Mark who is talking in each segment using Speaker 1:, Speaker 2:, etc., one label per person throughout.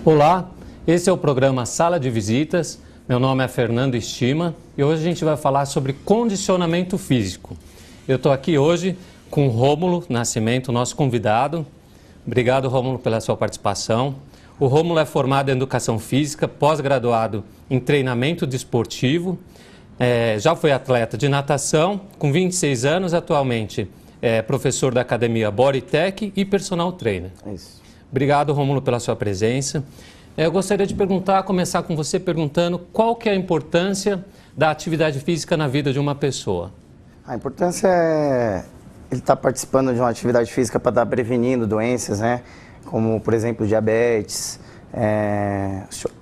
Speaker 1: Olá, esse é o programa Sala de Visitas. Meu nome é Fernando Estima e hoje a gente vai falar sobre condicionamento físico. Eu estou aqui hoje com o Rômulo Nascimento, nosso convidado. Obrigado, Rômulo, pela sua participação. O Rômulo é formado em Educação Física, pós-graduado em Treinamento Desportivo. Já foi atleta de natação, com 26 anos, atualmente é professor da Academia Bodytech e personal trainer.
Speaker 2: É isso.
Speaker 1: Obrigado, Rômulo, pela sua presença. Eu gostaria de começar com você perguntando qual que é a importância da atividade física na vida de uma pessoa.
Speaker 2: A importância é ele estar participando de uma atividade física para estar prevenindo doenças, né? Como, por exemplo, diabetes,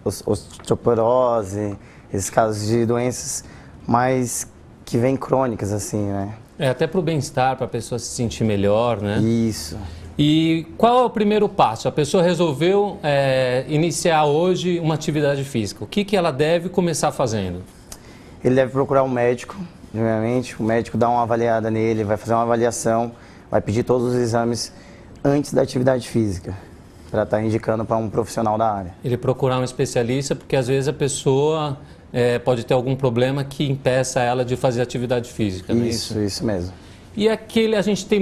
Speaker 2: osteoporose, esses casos de doenças mais que vêm crônicas, assim, né?
Speaker 1: Até para o bem-estar, para a pessoa se sentir melhor, né?
Speaker 2: Isso.
Speaker 1: E qual é o primeiro passo? A pessoa resolveu iniciar hoje uma atividade física. O que ela deve começar fazendo? Ele
Speaker 2: deve procurar um médico, primeiramente. O médico dá uma avaliada nele, vai fazer uma avaliação, vai pedir todos os exames antes da atividade física, para estar indicando para um profissional da área.
Speaker 1: Ele procurar um especialista, porque às vezes a pessoa pode ter algum problema que impeça ela de fazer atividade física, não é isso?
Speaker 2: Isso mesmo.
Speaker 1: E a gente tem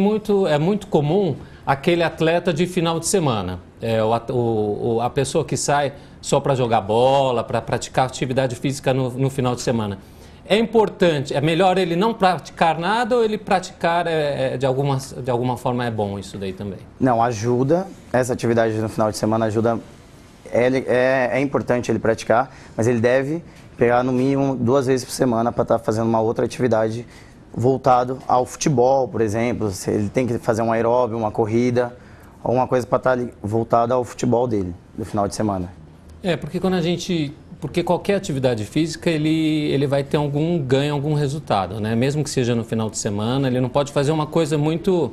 Speaker 1: é muito comum aquele atleta de final de semana, a pessoa que sai só para jogar bola, para praticar atividade física no final de semana. É importante, é melhor ele não praticar nada ou ele praticar de alguma forma é bom isso daí também?
Speaker 2: Não, ajuda, essa atividade no final de semana ajuda, é importante ele praticar, mas ele deve pegar no mínimo 2 vezes por semana para estar fazendo uma outra atividade voltado ao futebol, por exemplo. Ele tem que fazer um aeróbio, uma corrida, alguma coisa para estar voltada ao futebol dele, no final de semana.
Speaker 1: Porque qualquer atividade física, ele vai ter algum ganho, algum resultado, né? Mesmo que seja no final de semana, ele não pode fazer uma coisa muito,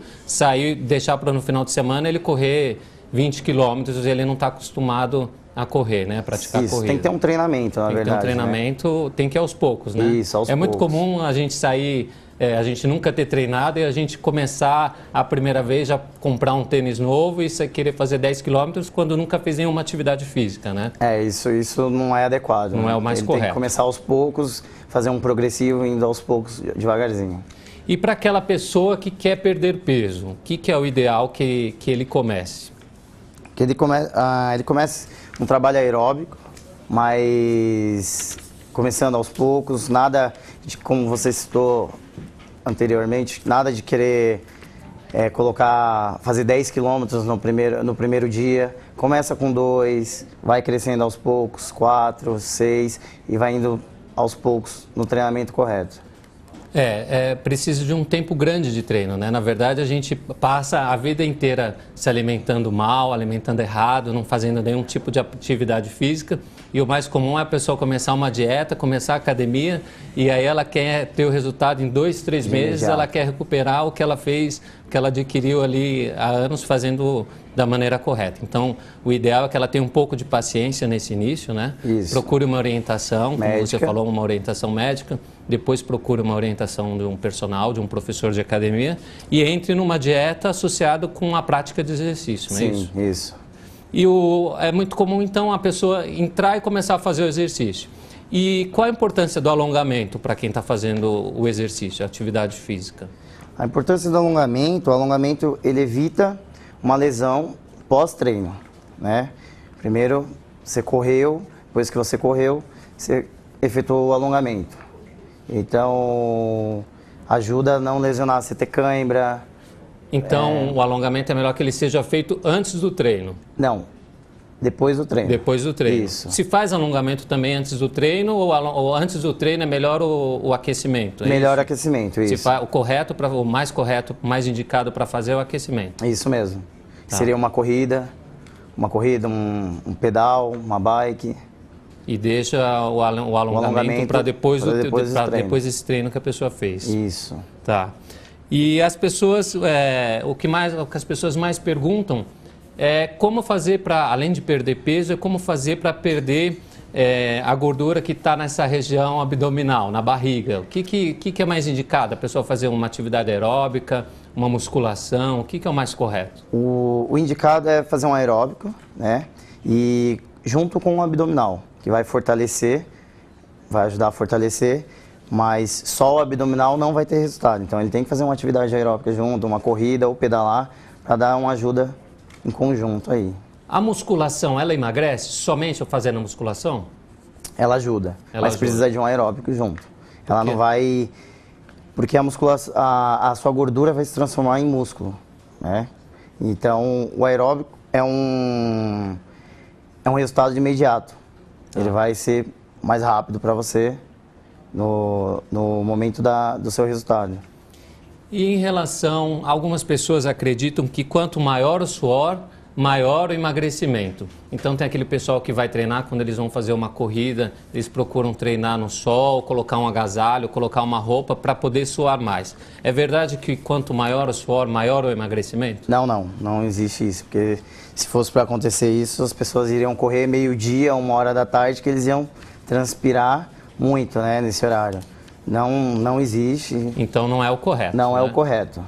Speaker 1: deixar para no final de semana ele correr 20 quilômetros, ele não está acostumado a correr, né? Praticar corrida.
Speaker 2: Tem que ter um treinamento, na verdade.
Speaker 1: Tem que ter um treinamento, né? Tem que ir aos poucos, né?
Speaker 2: Isso, aos poucos.
Speaker 1: É muito comum a gente sair, a gente nunca ter treinado e a gente começar a primeira vez já comprar um tênis novo e querer fazer 10 quilômetros quando nunca fez nenhuma atividade física, né?
Speaker 2: Isso não é adequado.
Speaker 1: Não, né? É o mais correto.
Speaker 2: Tem que começar aos poucos, fazer um progressivo, indo aos poucos, devagarzinho.
Speaker 1: E para aquela pessoa que quer perder peso, o que é o ideal que ele comece?
Speaker 2: Que ele comece um trabalho aeróbico, mas começando aos poucos, nada de, como você citou anteriormente, nada de querer fazer 10 quilômetros no primeiro dia. Começa com 2, vai crescendo aos poucos, 4, 6 e vai indo aos poucos no treinamento correto.
Speaker 1: Precisa de um tempo grande de treino, né? Na verdade, a gente passa a vida inteira se alimentando mal, alimentando errado, não fazendo nenhum tipo de atividade física. E o mais comum é a pessoa começar uma dieta, começar a academia, e aí ela quer ter o resultado em 2, 3 meses, ela quer recuperar o que ela fez, o que ela adquiriu ali há anos fazendo da maneira correta. Então, o ideal é que ela tenha um pouco de paciência nesse início, né?
Speaker 2: Isso.
Speaker 1: Procure uma orientação,
Speaker 2: médica.
Speaker 1: Como você falou, uma orientação médica. Depois procure uma orientação de um personal, de um professor de academia e entre numa dieta associada com a prática de exercício, não é isso?
Speaker 2: Sim, isso.
Speaker 1: E é muito comum, então, a pessoa entrar e começar a fazer o exercício. E qual a importância do alongamento para quem está fazendo o exercício, a atividade física?
Speaker 2: A importância do alongamento, ele evita uma lesão pós-treino, né? Primeiro, você correu, depois que você correu, você efetuou o alongamento. Então, ajuda a não lesionar, você ter cãibra.
Speaker 1: Então, o alongamento é melhor que ele seja feito antes do treino?
Speaker 2: Não, depois do treino.
Speaker 1: Depois do treino.
Speaker 2: Isso.
Speaker 1: Se faz alongamento também antes do treino ou antes do treino é melhor o aquecimento?
Speaker 2: Melhor aquecimento, isso.
Speaker 1: O mais correto, mais indicado para fazer é o aquecimento.
Speaker 2: Isso mesmo.
Speaker 1: Tá.
Speaker 2: Seria uma corrida, um pedal, uma bike.
Speaker 1: E deixa o alongamento para depois desse treino que a pessoa fez.
Speaker 2: Isso.
Speaker 1: Tá. E as pessoas, o que as pessoas mais perguntam é como fazer para, além de perder peso, é como fazer para perder a gordura que está nessa região abdominal, na barriga. O que é mais indicado? A pessoa fazer uma atividade aeróbica, uma musculação, o que é o mais correto?
Speaker 2: O indicado é fazer um aeróbico, né? E junto com o abdominal, que vai fortalecer, vai ajudar a fortalecer, mas só o abdominal não vai ter resultado. Então ele tem que fazer uma atividade aeróbica junto, uma corrida ou pedalar, para dar uma ajuda em conjunto aí.
Speaker 1: A musculação, ela emagrece somente eu fazendo a musculação?
Speaker 2: Ela ajuda, mas precisa de um aeróbico junto. Ela não vai... Porque a musculação, a sua gordura vai se transformar em músculo, né? Então o aeróbico é um resultado de imediato. Ele vai ser mais rápido para você no momento do seu resultado.
Speaker 1: E em relação, algumas pessoas acreditam que quanto maior o suor, maior o emagrecimento. Então tem aquele pessoal que vai treinar, quando eles vão fazer uma corrida, eles procuram treinar no sol, colocar um agasalho, colocar uma roupa para poder suar mais. É verdade que quanto maior o suor, maior o emagrecimento?
Speaker 2: Não existe isso, porque se fosse para acontecer isso, as pessoas iriam correr meio-dia, 1h da tarde, que eles iam transpirar muito, né, nesse horário. Não existe.
Speaker 1: Então não é o correto.
Speaker 2: Não
Speaker 1: né?
Speaker 2: é o correto.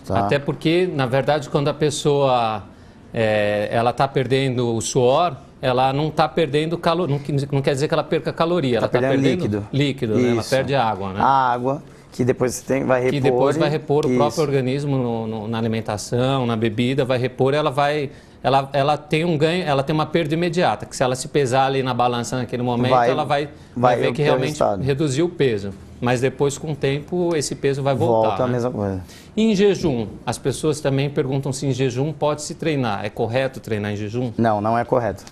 Speaker 2: Tá?
Speaker 1: Até porque, na verdade, quando a pessoa ela está perdendo o suor, ela não está perdendo calor, não quer dizer que ela perca caloria, ela está perdendo
Speaker 2: líquido.
Speaker 1: Líquido, né? Ela perde água, né?
Speaker 2: A água que depois vai repor.
Speaker 1: Que depois vai repor o próprio organismo na alimentação, na bebida, vai repor, ela tem um ganho, ela tem uma perda imediata, que se ela se pesar ali na balança naquele momento, ela vai ver que realmente reduziu o peso. Mas depois, com o tempo, esse peso vai voltar.
Speaker 2: Volta a mesma coisa.
Speaker 1: E em jejum, as pessoas também perguntam se em jejum pode se treinar. É correto treinar em jejum? Não
Speaker 2: é correto.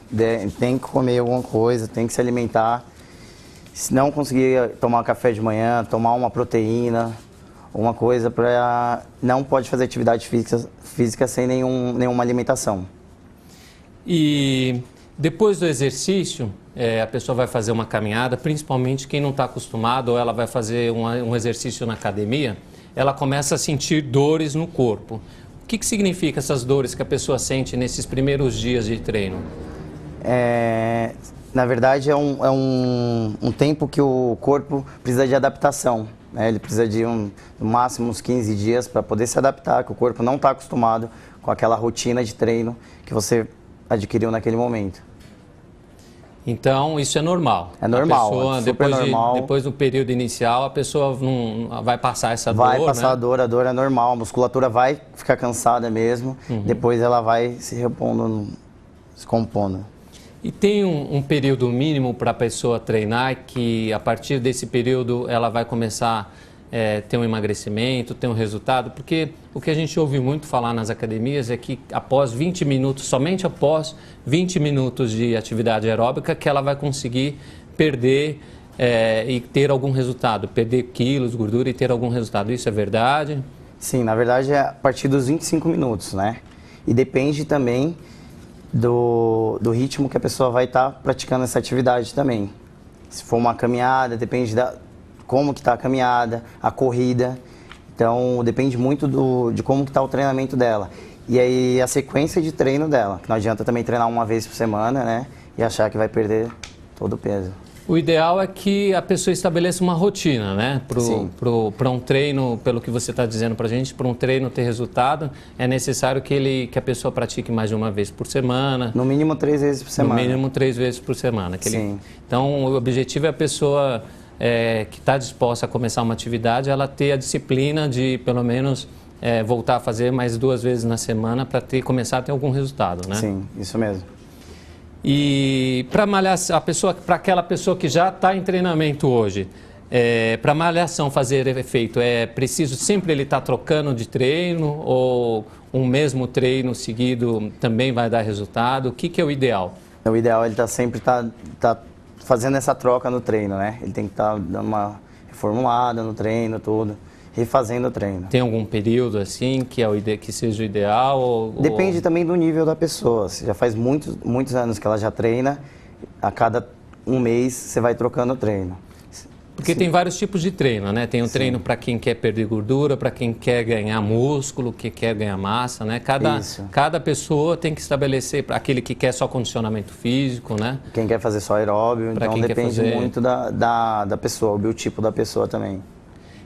Speaker 2: Tem que comer alguma coisa, tem que se alimentar. Se não conseguir tomar café de manhã, tomar uma proteína, uma coisa para... Não pode fazer atividade física sem nenhuma alimentação.
Speaker 1: E depois do exercício, a pessoa vai fazer uma caminhada, principalmente quem não está acostumado, ou ela vai fazer um exercício na academia, ela começa a sentir dores no corpo. O que significa essas dores que a pessoa sente nesses primeiros dias de treino?
Speaker 2: Na verdade, é um tempo que o corpo precisa de adaptação. Né? Ele precisa de no máximo uns 15 dias para poder se adaptar, que o corpo não está acostumado com aquela rotina de treino que você adquiriu naquele momento.
Speaker 1: Então, isso é normal.
Speaker 2: É normal,
Speaker 1: a pessoa, depois do período inicial, a pessoa não vai passar essa dor,
Speaker 2: vai passar,
Speaker 1: né?
Speaker 2: a dor é normal, a musculatura vai ficar cansada mesmo, depois ela vai se repondo, se compondo.
Speaker 1: E tem um período mínimo para a pessoa treinar, que a partir desse período ela vai começar ter um emagrecimento, ter um resultado? Porque o que a gente ouve muito falar nas academias é que após 20 minutos, somente após 20 minutos de atividade aeróbica, que ela vai conseguir perder e ter algum resultado, perder quilos, gordura e ter algum resultado. Isso é verdade?
Speaker 2: Sim, na verdade é a partir dos 25 minutos, né? E depende também do ritmo que a pessoa vai estar praticando essa atividade também. Se for uma caminhada, depende como que está a caminhada, a corrida. Então, depende muito de como que está o treinamento dela. E aí, a sequência de treino dela. Não adianta também treinar uma vez por semana, né? E achar que vai perder todo o peso.
Speaker 1: O ideal é que a pessoa estabeleça uma rotina, né? Para um treino, pelo que você está dizendo para a gente, para um treino ter resultado, é necessário que a pessoa pratique mais de uma vez por semana.
Speaker 2: No mínimo 3 vezes por semana.
Speaker 1: No mínimo 3 vezes por semana.
Speaker 2: Sim.
Speaker 1: Então, o objetivo é a pessoa que está disposta a começar uma atividade, ela ter a disciplina de, pelo menos, voltar a fazer mais 2 vezes na semana para começar a ter algum resultado, né?
Speaker 2: Sim, isso mesmo.
Speaker 1: E para malhação, para aquela pessoa que já está em treinamento hoje, para a malhação fazer efeito, é preciso sempre ele estar trocando de treino, ou um mesmo treino seguido também vai dar resultado? O que é o ideal?
Speaker 2: O ideal é ele sempre tá fazendo essa troca no treino, né? Ele tem que estar dando uma reformulada no treino, tudo, refazendo o treino.
Speaker 1: Tem algum período assim que seja o ideal?
Speaker 2: Depende também do nível da pessoa. Se já faz muitos anos que ela já treina, a cada um mês você vai trocando o treino.
Speaker 1: Porque tem vários tipos de treino, né? Tem um treino para quem quer perder gordura, para quem quer ganhar músculo, que quer ganhar massa, né? Cada pessoa tem que estabelecer, para aquele que quer só condicionamento físico, né?
Speaker 2: Quem quer fazer só aeróbio, então depende muito da pessoa, o biotipo da pessoa também.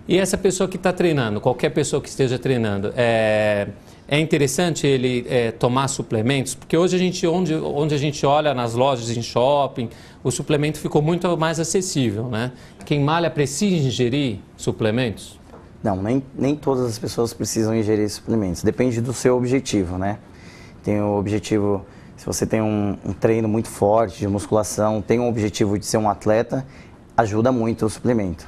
Speaker 1: E essa pessoa que está treinando, qualquer pessoa que esteja treinando, é interessante ele tomar suplementos? Porque hoje onde a gente olha nas lojas, em shopping, o suplemento ficou muito mais acessível, né? Quem malha precisa ingerir suplementos?
Speaker 2: Não, nem todas as pessoas precisam ingerir suplementos. Depende do seu objetivo, né? Tem o objetivo, se você tem um treino muito forte de musculação, tem um objetivo de ser um atleta, ajuda muito o suplemento.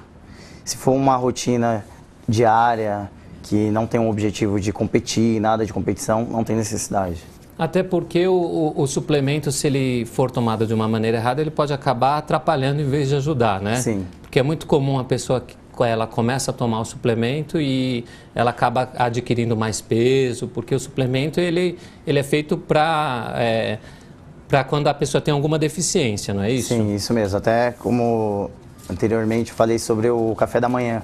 Speaker 2: Se for uma rotina diária, que não tem um objetivo de competir, nada de competição, não tem necessidade.
Speaker 1: Até porque o suplemento, se ele for tomado de uma maneira errada, ele pode acabar atrapalhando em vez de ajudar, né?
Speaker 2: Sim.
Speaker 1: Porque é muito comum a pessoa que ela começa a tomar o suplemento e ela acaba adquirindo mais peso, porque o suplemento ele é feito para quando a pessoa tem alguma deficiência, não é isso?
Speaker 2: Sim, isso mesmo. Até como anteriormente falei sobre o café da manhã,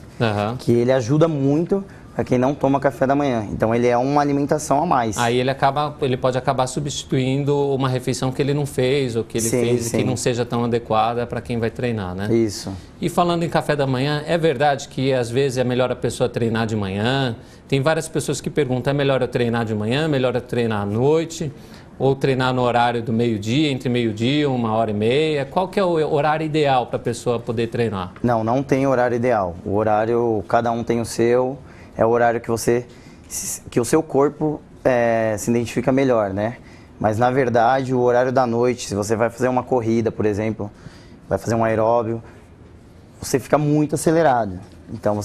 Speaker 2: que ele ajuda muito para quem não toma café da manhã. Então ele é uma alimentação a mais.
Speaker 1: Aí ele pode acabar substituindo uma refeição que ele não fez ou que ele fez e que não seja tão adequada para quem vai treinar, né?
Speaker 2: Isso.
Speaker 1: E falando em café da manhã, é verdade que às vezes é melhor a pessoa treinar de manhã? Tem várias pessoas que perguntam, é melhor eu treinar de manhã, é melhor eu treinar à noite? Ou treinar no horário do meio-dia, entre meio-dia, 1h30? Qual que é o horário ideal para a pessoa poder treinar?
Speaker 2: Não tem horário ideal. O horário, cada um tem o seu. É o horário que o seu corpo se identifica melhor, né? Mas na verdade o horário da noite, se você vai fazer uma corrida, por exemplo, vai fazer um aeróbio, você fica muito acelerado. Então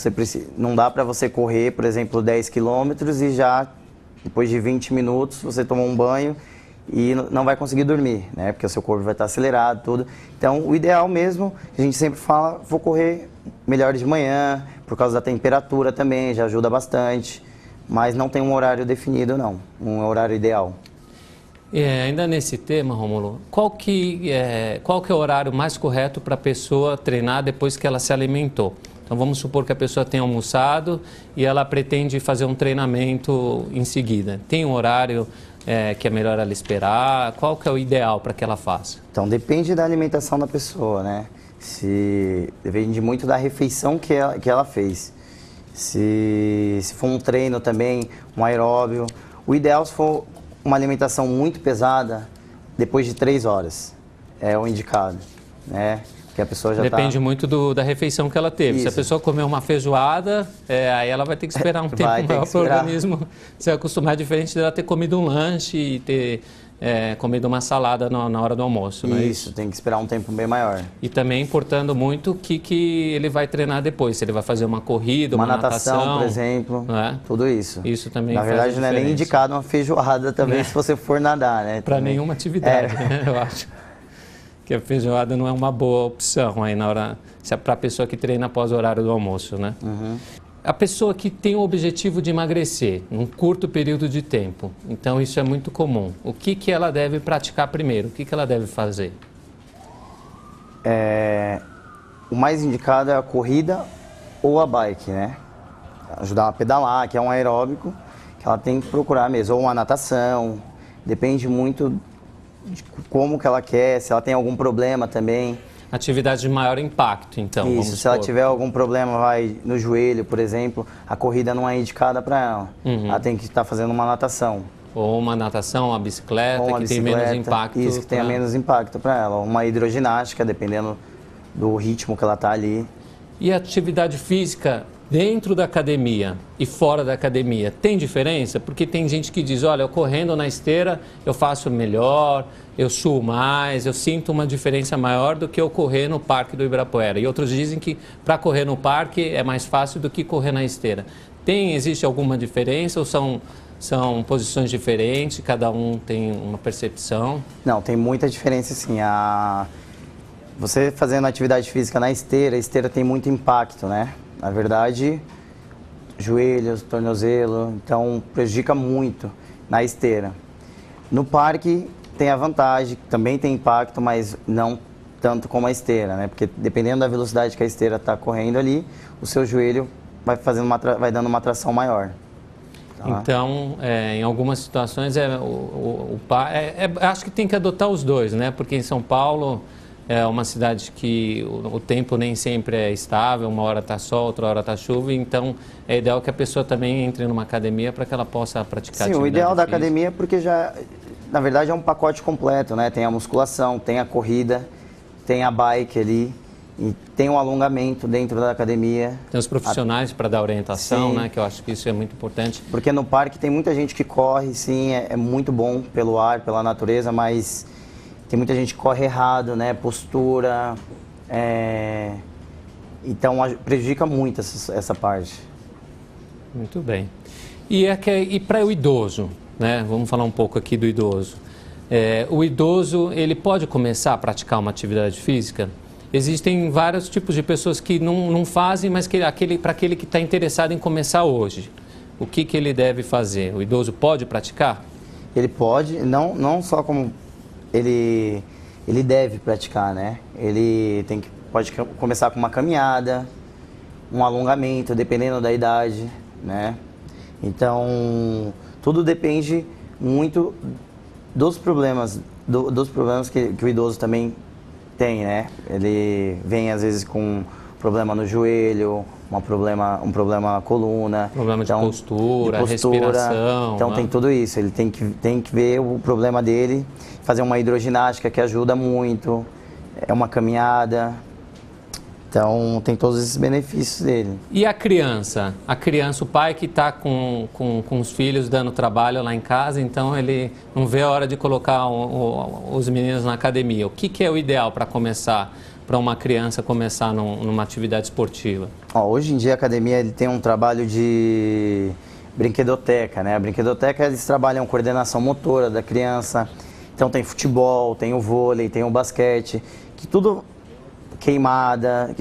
Speaker 2: não dá para você correr, por exemplo, 10 quilômetros e já depois de 20 minutos você tomou um banho e não vai conseguir dormir, né? Porque o seu corpo vai estar acelerado, tudo. Então o ideal mesmo, a gente sempre fala, vou correr melhor de manhã, por causa da temperatura também, já ajuda bastante, mas não tem um horário definido não, um horário ideal.
Speaker 1: Ainda nesse tema, Rômulo, qual que é o horário mais correto para a pessoa treinar depois que ela se alimentou? Então vamos supor que a pessoa tenha almoçado e ela pretende fazer um treinamento em seguida. Tem um horário que é melhor ela esperar? Qual que é o ideal para que ela faça?
Speaker 2: Então depende da alimentação da pessoa, né? Depende muito da refeição que ela fez. Se for um treino também, um aeróbio. O ideal, se for uma alimentação muito pesada, depois de 3 horas. É o indicado, né? Que a pessoa já
Speaker 1: Depende muito da refeição que ela teve. Isso. Se a pessoa comer uma feijoada, aí ela vai ter que esperar um tempo maior para o organismo se acostumar, diferente dela ter comido um lanche e ter comido uma salada na hora do almoço. Não é isso?
Speaker 2: Tem que esperar um tempo bem maior.
Speaker 1: E também importando muito o que ele vai treinar depois. Se ele vai fazer uma corrida, uma natação,
Speaker 2: por exemplo, tudo isso.
Speaker 1: Isso também
Speaker 2: na verdade, não é nem indicado uma feijoada também se você for nadar, né?
Speaker 1: Para nenhuma atividade, né? Eu acho que a feijoada não é uma boa opção aí na hora, se é para a pessoa que treina após o horário do almoço, né?
Speaker 2: Uhum.
Speaker 1: A pessoa que tem o objetivo de emagrecer num curto período de tempo, então isso é muito comum. O que ela deve praticar primeiro? O que ela deve fazer?
Speaker 2: O mais indicado é a corrida ou a bike, né? Ajudar a pedalar, que é um aeróbico, que ela tem que procurar mesmo, ou uma natação, depende muito de como que ela quer, se ela tem algum problema também.
Speaker 1: Atividade de maior impacto, então.
Speaker 2: Isso, se ela tiver algum problema, vai no joelho, por exemplo, a corrida não é indicada para ela. Uhum. Ela tem que estar fazendo uma natação.
Speaker 1: Ou uma natação, uma bicicleta, tem menos impacto.
Speaker 2: Isso, que tenha menos impacto para ela. Uma hidroginástica, dependendo do ritmo que ela está ali.
Speaker 1: E a atividade física dentro da academia e fora da academia, tem diferença? Porque tem gente que diz, olha, eu correndo na esteira eu faço melhor, eu suo mais, eu sinto uma diferença maior do que eu correr no Parque do Ibirapuera. E outros dizem que para correr no parque é mais fácil do que correr na esteira. Existe alguma diferença ou são posições diferentes, cada um tem uma percepção?
Speaker 2: Não, tem muita diferença sim. Você fazendo atividade física na esteira, a esteira tem muito impacto, né? Na verdade, joelhos, tornozelo, então prejudica muito na esteira. No parque tem a vantagem, também tem impacto, mas não tanto como a esteira, né? Porque dependendo da velocidade que a esteira está correndo ali, o seu joelho vai dando uma tração maior. Tá?
Speaker 1: Então, em algumas situações, acho que tem que adotar os dois, né? Porque em São Paulo é uma cidade que o tempo nem sempre é estável, uma hora está sol, outra hora está chuva, então é ideal que a pessoa também entre numa academia para que ela possa praticar atividade
Speaker 2: Sim, o ideal da
Speaker 1: física.
Speaker 2: academia é porque já, na verdade, é um pacote completo, né? Tem a musculação, tem a corrida, tem a bike ali, e tem o alongamento dentro da academia.
Speaker 1: Tem os profissionais para dar orientação,
Speaker 2: Sim.
Speaker 1: né? Que eu acho que isso é muito importante.
Speaker 2: Porque no parque tem muita gente que corre, sim, é muito bom pelo ar, pela natureza, mas tem muita gente que corre errado, né? Postura, então prejudica muito essa parte.
Speaker 1: Muito bem. E para o idoso, né? Vamos falar um pouco aqui do idoso. O idoso, ele pode começar a praticar uma atividade física? Existem vários tipos de pessoas que não fazem, mas para aquele que está interessado em começar hoje, o que ele deve fazer? O idoso pode praticar?
Speaker 2: Ele pode, não só como ele deve praticar, né? Ele pode começar com uma caminhada, um alongamento, dependendo da idade, né? Então, tudo depende muito dos problemas, dos problemas que o idoso também tem, né? Ele vem às vezes com problema no joelho, um problema na coluna.
Speaker 1: Problema de postura, respiração.
Speaker 2: Então,
Speaker 1: né?
Speaker 2: tem tudo isso. Ele tem que ver o problema dele, fazer uma hidroginástica que ajuda muito, uma caminhada. Então, tem todos esses benefícios dele.
Speaker 1: E a criança? O pai que está com os filhos dando trabalho lá em casa, então ele não vê a hora de colocar os meninos na academia. O que é o ideal para começar, para uma criança começar numa atividade esportiva?
Speaker 2: Hoje em dia a academia ele tem um trabalho de brinquedoteca, né? A brinquedoteca eles trabalham coordenação motora da criança. Então tem futebol, tem o vôlei, tem o basquete, que tudo queimada,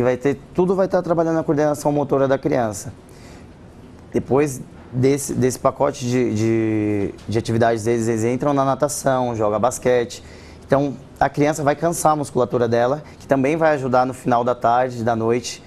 Speaker 2: tudo vai estar trabalhando na coordenação motora da criança. Depois desse pacote de atividades deles, eles entram na natação, jogam basquete. Então a criança vai cansar a musculatura dela, que também vai ajudar no final da tarde, da noite,